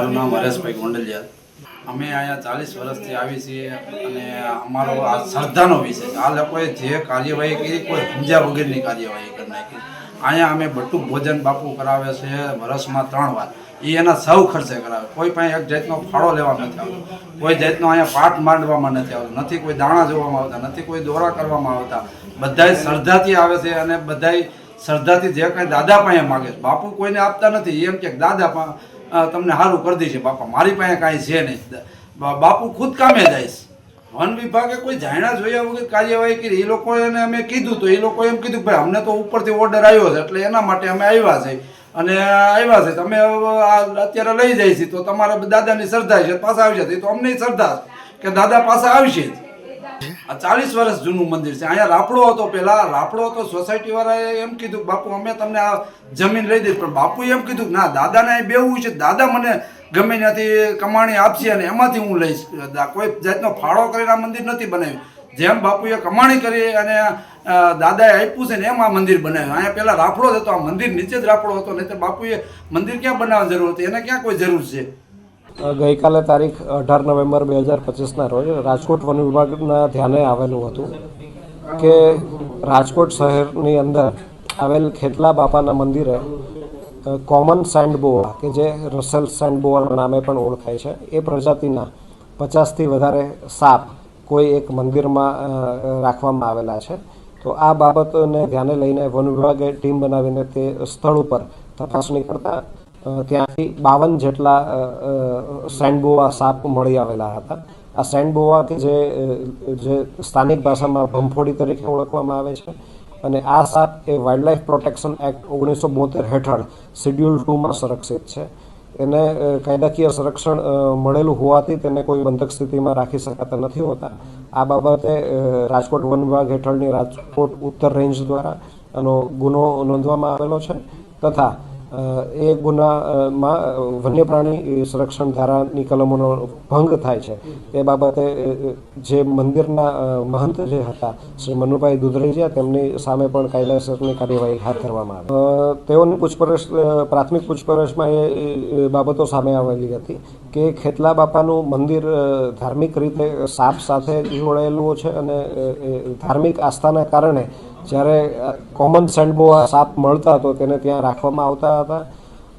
મારું નામ હરેશભાઈ ગોંડલિયા. અમે અહીંયા 40 વર્ષથી આવી છીએ અને અમારો આ શ્રદ્ધાનો વિષય છે. આ લોકોએ જે કાર્યવાહી કરી કોઈ પૂજા વગરની કાર્યવાહી કરી નાખી. અહીંયા અમે બટુક ભોજન બાપુ કરાવે છે વર્ષમાં 3 વાર. એ એના સૌ ખર્ચે કરાવે. કોઈ પાસે એક જાતનો ફાળો લેવા નથી આવતો, કોઈ જાતનો અહીંયા પાઠ માંડવામાં નથી આવતો, નથી કોઈ દાણા જોવામાં આવતા, નથી કોઈ દોરા કરવામાં આવતા. બધાય શ્રદ્ધાથી આવે છે અને બધાય શ્રદ્ધાથી જે કાંઈ દાદા પાસે માગે છે. બાપુ કોઈને આપતા નથી. એમ કે દાદા તમને સારું કરી દઈશે બાપા, મારી પાસે કાંઈ છે નહીં. બાપુ ખુદ કામે જાય છે. વન વિભાગે કોઈ જાણ્યા જોયા વગર કાર્યવાહી કરી. એ લોકોને અમે કીધું તો એ લોકોએ એમ કીધું ભાઈ અમને તો ઉપરથી ઓર્ડર આવ્યો છે એટલે એના માટે અમે આવ્યા છે અને આવ્યા છે તમે અત્યારે લઈ જાય છે તો તમારે દાદાની શ્રદ્ધા છે પાછા આવી જશે. તો અમને શ્રદ્ધા કે દાદા પાછા આવશે જ. આ 40 વર્ષ જૂનું મંદિર છે. અહીંયા રાપડો હતો, પેલા રાપડો હતો. સોસાયટી વાળાએ એમ કીધું બાપુ અમે તમને આ જમીન લઈ દઈશ, પણ બાપુએ એમ કીધું ના દાદાને અહીં બેવું છે, દાદા મને ગમે ત્યાંથી કમાણી આપશે અને એમાંથી હું લઈશ. કોઈ જાતનો ફાળો કરીને આ મંદિર નથી બનાવ્યું. જેમ બાપુએ કમાણી કરી અને દાદાએ આપ્યું છે ને એમ આ મંદિર બનાવ્યું. અહીંયા પહેલાં રાપડો જ હતો, આ મંદિર નીચે જ રાપડો હતો. નહીં તો બાપુએ મંદિર ક્યાં બનાવવાની જરૂર હતી? એને ક્યાં કોઈ જરૂર છે? ગઈકાલે તારીખ 18 નવેમ્બર 2025ના રોજ રાજકોટ વન વિભાગના ધ્યાને આવેલું હતું કે રાજકોટ શહેરની અંદર આવેલ ખેતલા બાપાના મંદિરે કોમન સેન્ડ બોઆ કે જે રસેલ સેન્ડ બોઆના નામે પણ ઓળખાય છે એ પ્રજાતિના 50થી વધારે સાપ કોઈ એક મંદિરમાં રાખવામાં આવેલા છે. તો આ બાબતને ધ્યાને લઈને વન વિભાગે ટીમ બનાવીને તે સ્થળ ઉપર તપાસણી કરતા ત્યાંથી 52 જેટલા સેન્ડબોઆ સાપ મળી આવેલા હતા. આ સેન્ડબોઆ કે જે સ્થાનિક ભાષામાં ભંફોડી તરીકે ઓળખવામાં આવે છે અને આ સાપ એ વાઇલ્ડલાઇફ પ્રોટેક્શન એક્ટ 1972 હેઠળ શેડ્યુલ 2માં સંરક્ષિત છે. એને કાયદાકીય સંરક્ષણ મળેલું હોવાથી તેને કોઈ બંધક સ્થિતિમાં રાખી શકાતા નથી હોતા. આ બાબતે રાજકોટ વન વિભાગ હેઠળની રાજકોટ ઉત્તર રેન્જ દ્વારા આનો ગુનો નોંધવામાં આવેલો છે તથા એ ગુનામાં વન્ય પ્રાણી સંરક્ષણ ધારાની કલમોનો ભંગ થાય છે તે બાબતે જે મંદિરના મહંત જે હતા શ્રી મનુભાઈ દુધરેજિયા તેમની સામે પણ કાયદેસરની કાર્યવાહી હાથ ધરવામાં આવી. તેઓની પ્રાથમિક પૂછપરછમાં એ બાબતો સામે આવેલી હતી કે ખેતલા બાપાનું મંદિર ધાર્મિક રીતે સાપ સાથે જોડાયેલું છે અને ધાર્મિક આસ્થાના કારણે જ્યારે કોમન સેન્ડબોઆ સાપ મળતા તો તેને ત્યાં રાખવામાં આવતા હતા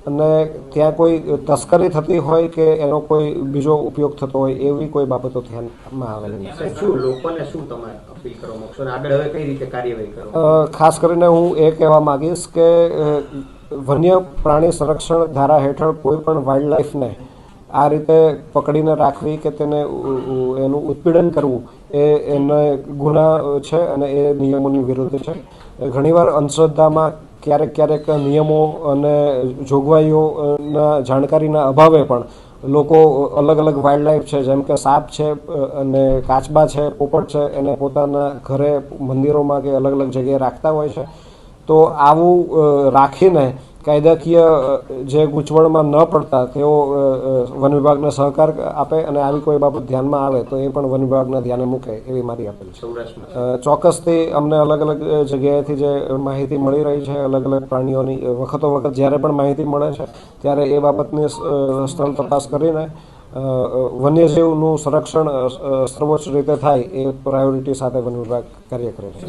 અને ત્યાં કોઈ તસ્કરી થતી હોય કે એનો કોઈ બીજો ઉપયોગ થતો હોય એવી કોઈ બાબતો ધ્યાનમાં આવેલી નથી. ખાસ કરીને હું એ કહેવા માગીશ કે વન્ય પ્રાણી સંરક્ષણ ધારા હેઠળ કોઈ પણ વાઇલ્ડ લાઈફને આ રીતે પકડીને રાખવી કે તેને એનું ઉત્પીડન કરવું એને ગુના છે અને એ નિયમોની વિરુદ્ધ છે. ઘણીવાર અંધશ્રદ્ધામાં ક્યારેક નિયમો અને જોગવાઈઓના જાણકારીના અભાવે પણ લોકો અલગ અલગ વાઇલ્ડ લાઈફ છે જેમ કે સાપ છે અને કાચબા છે, પોપટ છે એને પોતાના ઘરે મંદિરોમાં કે અલગ અલગ જગ્યાએ રાખતા હોય છે. તો આવું રાખીને કાયદાકીય જે ગૂંચવણમાં ન પડતા તેઓ વન વિભાગને સહકાર આપે અને આવી કોઈ બાબત ધ્યાનમાં આવે તો એ પણ વન વિભાગના ધ્યાને મૂકે એવી મારી અપીલ છે. ચોક્કસથી અમને અલગ અલગ જગ્યાએથી જે માહિતી મળી રહી છે અલગ અલગ પ્રાણીઓની વખતો વખત જ્યારે પણ માહિતી મળે છે ત્યારે એ બાબતની સ્થળ તપાસ કરીને વન્યજીવનું સંરક્ષણ સર્વોચ્ચ રીતે થાય એ પ્રાયોરિટી સાથે વન વિભાગ કાર્ય કરે છે.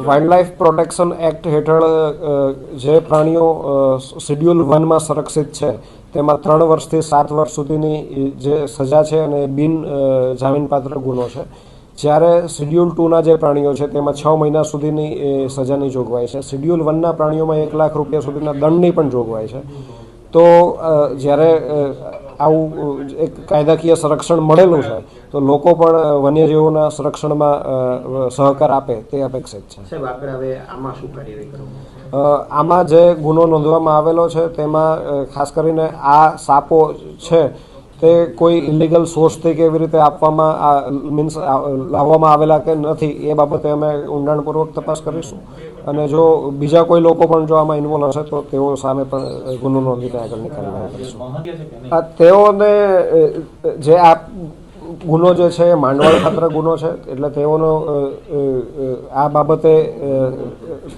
વાઇલ્ડ લાઈફ પ્રોટેક્શન એક્ટ હેઠળ જે પ્રાણીઓ શેડ્યુલ 1માં સંરક્ષિત છે તેમાં 3 વર્ષથી 7 વર્ષ સુધીની જે સજા છે અને બિન જામીનપાત્ર ગુનો છે. જ્યારે શેડ્યુલ 2ના જે પ્રાણીઓ છે તેમાં 6 મહિના સુધીની સજાની જોગવાઈ છે. શેડ્યુલ 1ના પ્રાણીઓમાં 1 લાખ રૂપિયા સુધીના દંડની પણ જોગવાઈ છે. તો જ્યારે આવું એક કાયદાકીય સંરક્ષણ મળેલું છે તો લોકો પણ વન્યજીવોના સંરક્ષણમાં સહકાર આપે તે અપેક્ષિત છે. આમાં જે ગુનો નોંધવામાં આવેલો છે તેમાં ખાસ કરીને આ સાપો છે તે કોઈ ઇલીગલ સોર્સથી કેવી રીતે લાવવામાં આવેલા કે નથી એ બાબતે અમે ઊંડાણપૂર્વક તપાસ કરીશું અને જો બીજા કોઈ લોકો પણ જો આમાં ઇન્વોલ્વ હશે તો તેઓ સામે પણ ગુનો નોંધીને આગળની કાર્યવાહી કરીશું. તેઓને જે આ ગુનો જે છે માંડવાળ ખાતર ગુનો છે એટલે તેઓનો આ બાબતે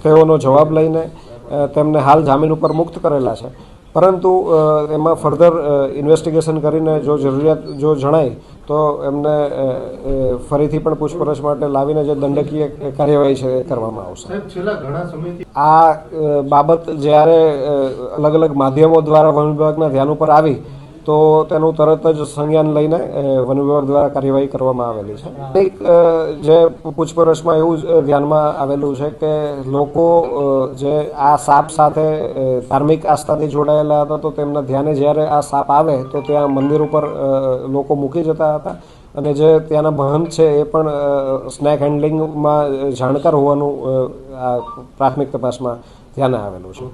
તેઓનો જવાબ લઈને તેમને હાલ જામીન ઉપર મુક્ત કરેલા છે. પરંતુ એમાં ફર્ધર ઇન્વેસ્ટિગેશન કરીને જો જરૂરિયાત જો જણાય તો એમને ફરીથી પણ પૂછપરછ માટે લાવીને જે દંડકીય કાર્યવાહી છે એ કરવામાં આવશે. છેલ્લા ઘણા સમયથી આ બાબત જ્યારે અલગ અલગ માધ્યમો દ્વારા વન વિભાગના ધ્યાન ઉપર આવી તો તેનું તરત જ સંજ્ઞાન લઈને વન વિભાગ દ્વારા કાર્યવાહી કરવામાં આવેલી છે. એક જે પૂછપરછમાં એવું ધ્યાનમાં આવેલું છે કે લોકો જે આ સાપ સાથે ધાર્મિક આસ્થાથી જોડાયેલા હતા તો તેમના ધ્યાને જ્યારે આ સાપ આવે તો ત્યાં મંદિર ઉપર લોકો મૂકી જતા હતા અને જે ત્યાંના મહંત છે એ પણ સ્નેક હેન્ડલિંગમાં જાણકાર હોવાનું આ પ્રાથમિક તપાસમાં ધ્યાને આવેલું છે.